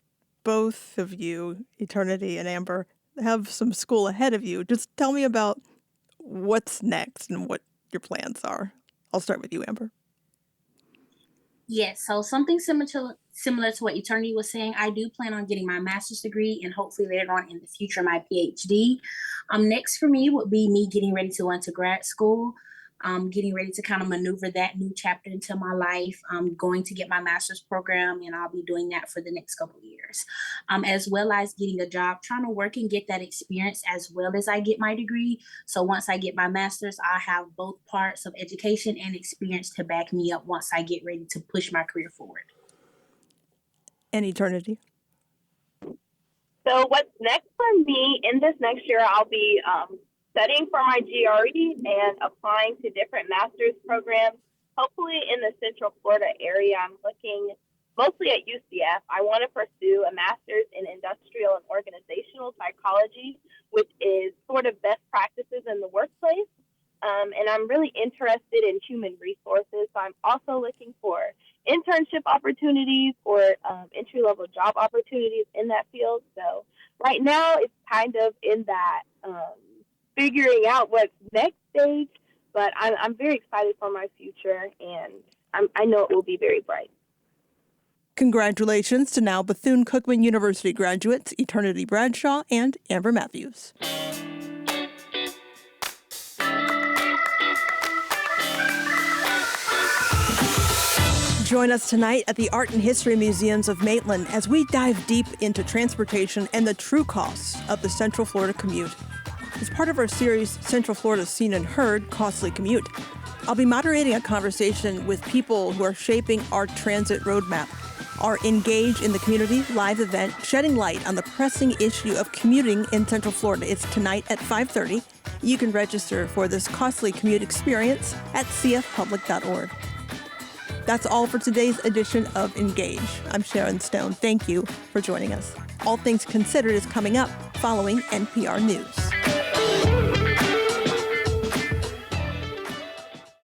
Speaker 1: both of you, Eternity and Amber, have some school ahead of you. Just tell me about what's next and what your plans are. I'll start with you, Amber.
Speaker 10: Yes, so something similar similar to what Eternity was saying, I do plan on getting my master's degree and hopefully later on in the future, my PhD. Next for me would be me getting ready to go into grad school. Getting ready to kind of maneuver that new chapter into my life. I'm going to get my master's program, and I'll be doing that for the next couple of years, as well as getting a job, trying to work and get that experience as well as I get my degree. So once I get my master's, I have both parts of education and experience to back me up once I get ready to push my career forward.
Speaker 1: And Eternity.
Speaker 9: So what's next for me in this next year, I'll be studying for my GRE and applying to different master's programs, hopefully in the Central Florida area. I'm looking mostly at UCF. I want to pursue a master's in industrial and organizational psychology, which is sort of best practices in the workplace. And I'm really interested in human resources. So I'm also looking for internship opportunities or entry-level job opportunities in that field. So right now it's kind of in that figuring out what's next stage, but I'm very excited for my future, and I know it will be very bright.
Speaker 1: Congratulations to now Bethune Cookman University graduates Eternity Bradshaw and Amber Matthews. Join us tonight at the Art and History Museums of Maitland as we dive deep into transportation and the true costs of the Central Florida commute. As part of our series, Central Florida Seen and Heard, Costly Commute, I'll be moderating a conversation with people who are shaping our transit roadmap. Our Engage in the Community live event shedding light on the pressing issue of commuting in Central Florida. It's tonight at 5:30. You can register for this costly commute experience at cfpublic.org. That's all for today's edition of Engage. I'm Sharon Stone. Thank you for joining us. All Things Considered is coming up following NPR News.